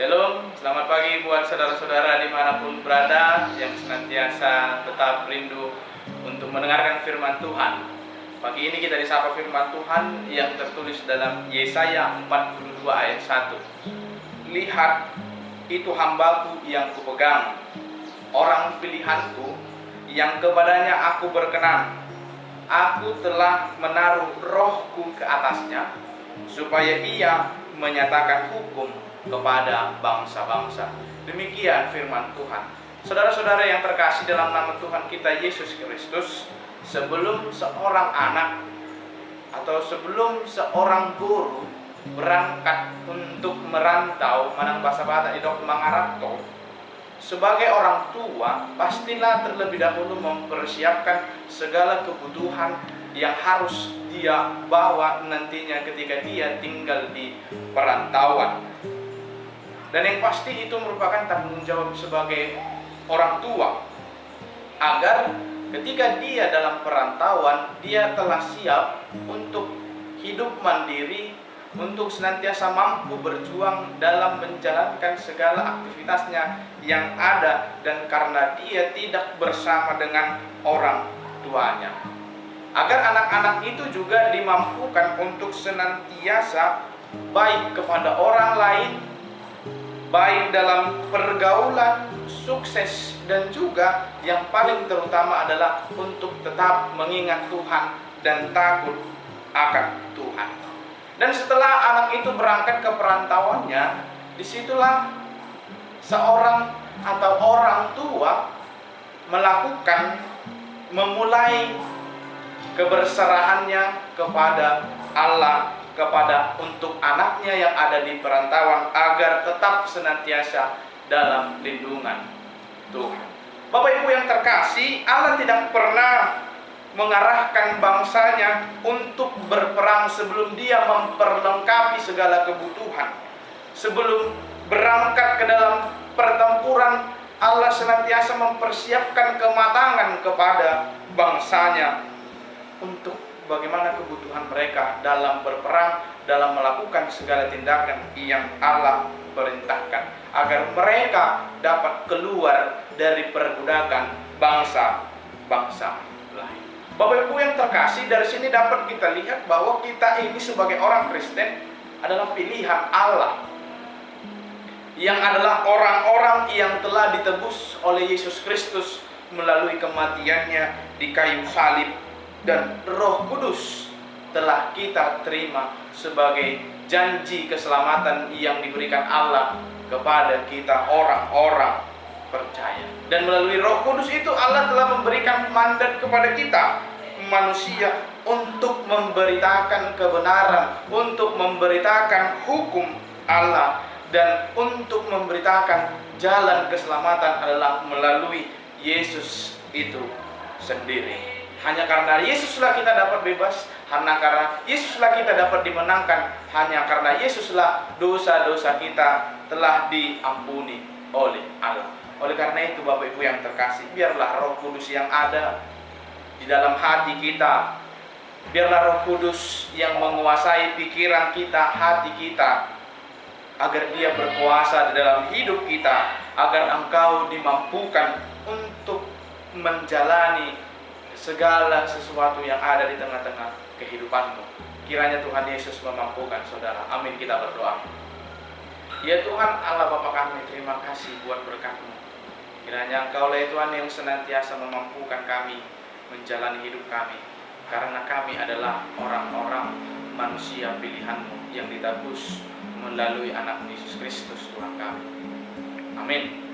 Shalom, selamat pagi buat saudara-saudara dimanapun berada yang senantiasa tetap rindu untuk mendengarkan firman Tuhan. Pagi ini kita disapa firman Tuhan yang tertulis dalam Yesaya 42 ayat 1. Lihat, itu hambaku yang kupegang, orang pilihanku yang kepadanya aku berkenan. Aku telah menaruh rohku ke atasnya, supaya ia menyatakan hukum kepada bangsa-bangsa. Demikian firman Tuhan. Saudara-saudara yang terkasih dalam nama Tuhan kita Yesus Kristus, sebelum seorang anak atau sebelum seorang guru berangkat untuk merantau, manang bahasa Batak idok mangarato, sebagai orang tua pastilah terlebih dahulu mempersiapkan segala kebutuhan yang harus dia bawa nantinya ketika dia tinggal di perantauan. Dan yang pasti itu merupakan tanggung jawab sebagai orang tua, agar ketika dia dalam perantauan, dia telah siap untuk hidup mandiri, untuk senantiasa mampu berjuang dalam menjalankan segala aktivitasnya yang ada, dan karena dia tidak bersama dengan orang tuanya, agar anak-anak itu juga dimampukan untuk senantiasa baik kepada orang lain, baik dalam pergaulan, sukses, dan juga yang paling terutama adalah untuk tetap mengingat Tuhan dan takut akan Tuhan. Dan setelah anak itu berangkat ke perantauannya, disitulah seorang atau orang tua memulai keberserahannya kepada Allah, kepada untuk anaknya yang ada di perantauan, agar tetap senantiasa dalam lindungan Tuhan. Bapak Ibu yang terkasih, Allah tidak pernah mengarahkan bangsanya untuk berperang sebelum dia memperlengkapi segala kebutuhan. Sebelum berangkat ke dalam pertempuran, Allah senantiasa mempersiapkan kematangan kepada bangsanya untuk bagaimana kebutuhan mereka dalam berperang, dalam melakukan segala tindakan yang Allah perintahkan, agar mereka dapat keluar dari perbudakan bangsa-bangsa lain. Bapak Ibu yang terkasih, dari sini dapat kita lihat bahwa kita ini sebagai orang Kristen adalah pilihan Allah, yang adalah orang-orang yang telah ditebus oleh Yesus Kristus melalui kematiannya di kayu salib, dan Roh Kudus telah kita terima sebagai janji keselamatan yang diberikan Allah kepada kita orang-orang percaya. Dan melalui Roh Kudus itu Allah telah memberikan mandat kepada kita manusia untuk memberitakan kebenaran, untuk memberitakan hukum Allah, dan untuk memberitakan jalan keselamatan adalah melalui Yesus itu sendiri. Hanya karena Yesuslah kita dapat bebas, hanya karena Yesuslah kita dapat dimenangkan, hanya karena Yesuslah dosa-dosa kita telah diampuni oleh Allah. Oleh karena itu Bapak Ibu yang terkasih, biarlah Roh Kudus yang ada di dalam hati kita, biarlah Roh Kudus yang menguasai pikiran kita, hati kita, agar dia berkuasa di dalam hidup kita, agar engkau dimampukan untuk menjalani segala sesuatu yang ada di tengah-tengah kehidupanmu. Kiranya Tuhan Yesus memampukan saudara. Amin, kita berdoa. Ya Tuhan Allah Bapa kami, terima kasih buat berkat-Mu. Kiranya Engkau lah Tuhan yang senantiasa memampukan kami menjalani hidup kami, karena kami adalah orang-orang manusia pilihan-Mu yang ditebus melalui anak Yesus Kristus Tuhan kami. Amin.